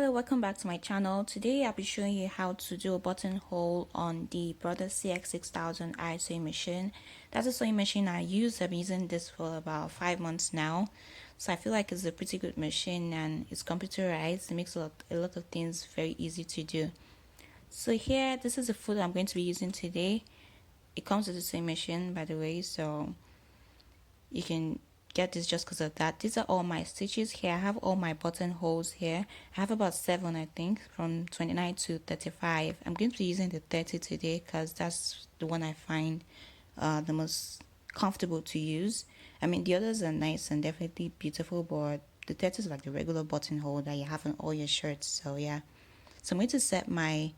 Hello, welcome back to my channel. Today I'll be showing you how to do a buttonhole on the Brother CS6000i sewing machine. That's a sewing machine I use. I've been using this for about 5 months now, so I feel like it's a pretty good machine and it's computerized. It makes a lot of things very easy to do. So here, this is the foot I'm going to be using today. It comes with the sewing machine, by the way, so you can get this just because of that. These are all my stitches here. I have all my buttonholes here. I have about 7, I think, from 29 to 35. I'm going to be using the 30 today because that's the one I find the most comfortable to use. I mean, the others are nice and definitely beautiful, but the 30 is like the regular buttonhole that you have on all your shirts. So yeah, so I'm going to set my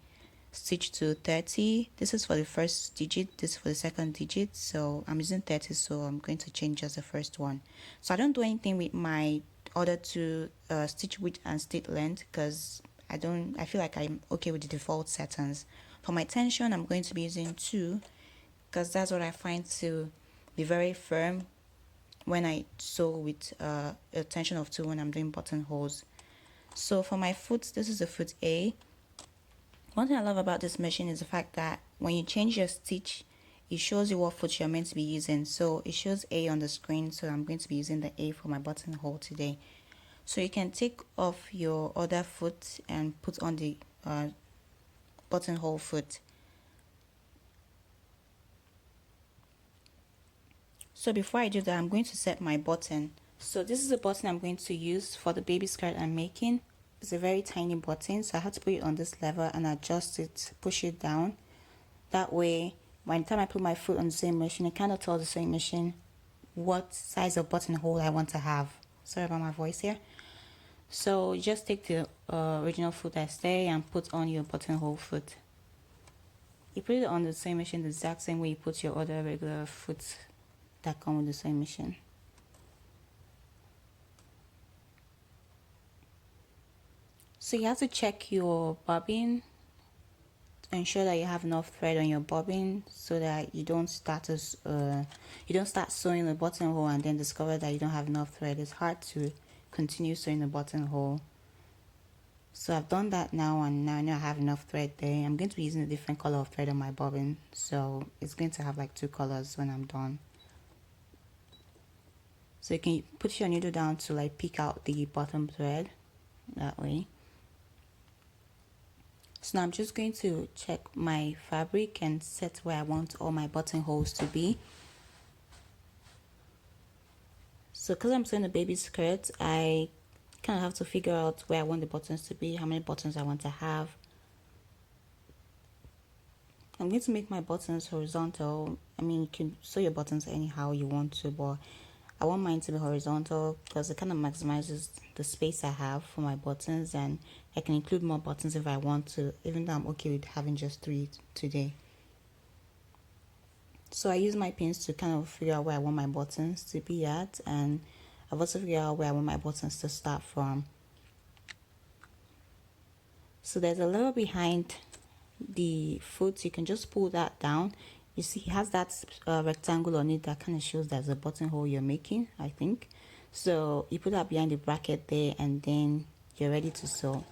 stitch to 30. This is for the first digit, this is for the second digit, so I'm using 30, so I'm going to change just the first one. So I don't do anything with my other two stitch width and stitch length because I feel like I'm okay with the default settings. For my tension, I'm going to be using 2 because that's what I find to be very firm when I sew with a tension of 2 when I'm doing buttonholes. So for my foot, this is the foot A. One thing I love about this machine is the fact that when you change your stitch, it shows you what foot you're meant to be using. So it shows A on the screen, so I'm going to be using the A for my buttonhole today. So you can take off your other foot and put on the buttonhole foot. So before I do that, I'm going to set my button. So this is the button I'm going to use for the baby skirt I'm making. It's a very tiny button, so I have to put it on this lever and adjust it, push it down. That way, by the time I put my foot on the sewing machine, I kind of tell the sewing machine what size of buttonhole I want to have. Sorry about my voice here. So just take the original foot I say and put on your buttonhole foot. You put it on the sewing machine the exact same way you put your other regular foot that come with the sewing machine. So you have to check your bobbin to ensure that you have enough thread on your bobbin so that you don't start sewing the buttonhole and then discover that you don't have enough thread. It's hard to continue sewing the buttonhole. So I've done that now, and now I know I have enough thread there. I'm going to be using a different color of thread on my bobbin, so it's going to have like 2 colors when I'm done. So you can put your needle down to like pick out the bottom thread that way. So now I'm just going to check my fabric and set where I want all my buttonholes to be. So because I'm sewing a baby skirt, I kind of have to figure out where I want the buttons to be, how many buttons I want to have. I'm going to make my buttons horizontal. I mean, you can sew your buttons anyhow you want to, but I want mine to be horizontal because it kind of maximizes the space I have for my buttons, and I can include more buttons if I want to, even though I'm okay with having just 3 today. So I use my pins to kind of figure out where I want my buttons to be at, and I've also figured out where I want my buttons to start from. So there's a little behind the foot, you can just pull that down. You see it has that rectangle on it that kind of shows there's a buttonhole you're making, I think. So you put that behind the bracket there and then you're ready to sew.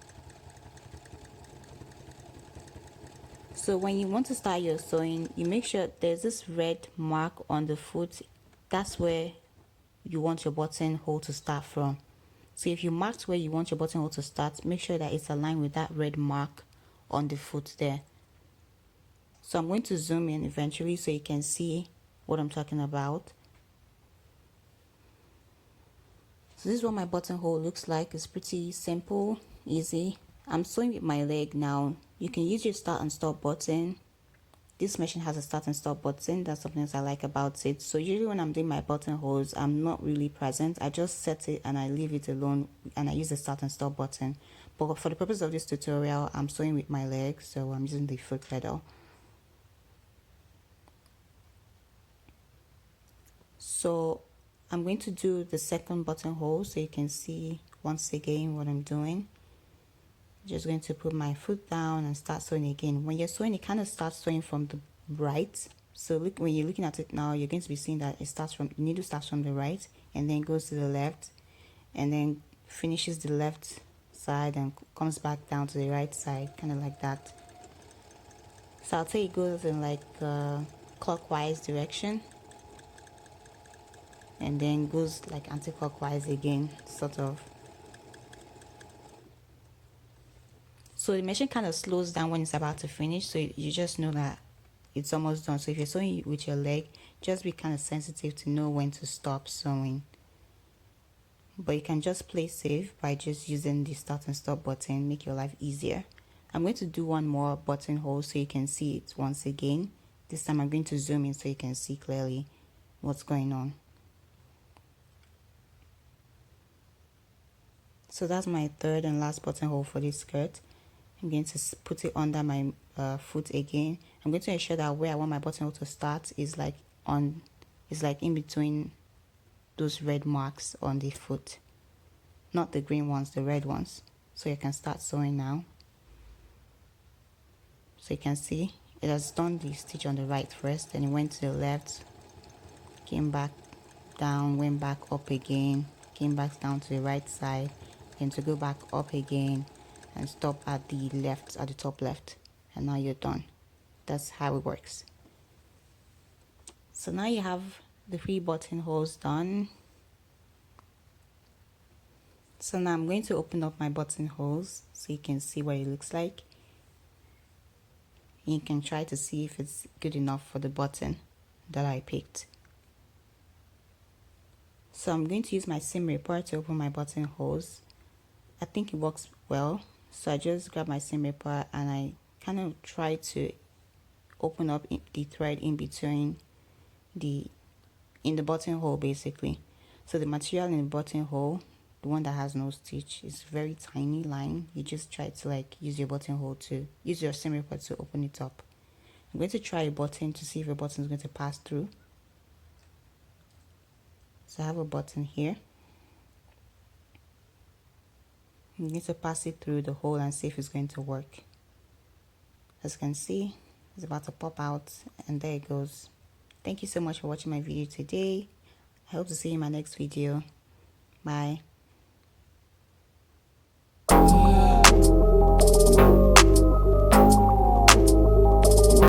So when you want to start your sewing, you make sure there's this red mark on the foot. That's where you want your buttonhole to start from. So if you marked where you want your buttonhole to start, make sure that it's aligned with that red mark on the foot there. So I'm going to zoom in eventually so you can see what I'm talking about. So this is what my buttonhole looks like. It's pretty simple, easy. I'm sewing with my leg now. You can use your start and stop button. This machine has a start and stop button. That's something else I like about it. So usually when I'm doing my buttonholes, I'm not really present. I just set it and I leave it alone, and I use the start and stop button. But for the purpose of this tutorial, I'm sewing with my leg, so I'm using the foot pedal. So I'm going to do the second buttonhole so you can see once again what I'm doing. Just going to put my foot down and start sewing again. When you're sewing, it kind of starts sewing from the right. So look, when you're looking at it now, you're going to be seeing that it starts from, the needle starts from the right and then goes to the left and then finishes the left side and comes back down to the right side, kind of like that. So I'll say it goes in like clockwise direction and then goes like anti-clockwise again, sort of. So the machine kind of slows down when it's about to finish, so you just know that it's almost done. So if you're sewing with your leg, just be kind of sensitive to know when to stop sewing. But you can just play safe by just using the start and stop button, make your life easier. I'm going to do one more buttonhole so you can see it once again. This time I'm going to zoom in so you can see clearly what's going on. So that's my third and last buttonhole for this skirt. I'm going to put it under my foot again. I'm going to ensure that where I want my buttonhole to start is like in between those red marks on the foot, not the green ones, the red ones. So you can start sewing now. So you can see it has done the stitch on the right first, then it went to the left, came back down, went back up again, came back down to the right side, then to go back up again and stop at the left, at the top left, and now you're done. That's how it works. So now you have the 3 buttonholes done. So now I'm going to open up my buttonholes so you can see what it looks like. You can try to see if it's good enough for the button that I picked. So I'm going to use my seam ripper to open my buttonholes. I think it works well. So I just grab my seam ripper and I kind of try to open up the thread in between in the buttonhole basically. So the material in the buttonhole, the one that has no stitch, is very tiny line. You just try to like use your seam ripper to open it up. I'm going to try a button to see if a button is going to pass through. So I have a button here. I'm going to pass it through the hole and see if it's going to work. As you can see, it's about to pop out, and there it goes. Thank you so much for watching my video today. I hope to see you in my next video. Bye.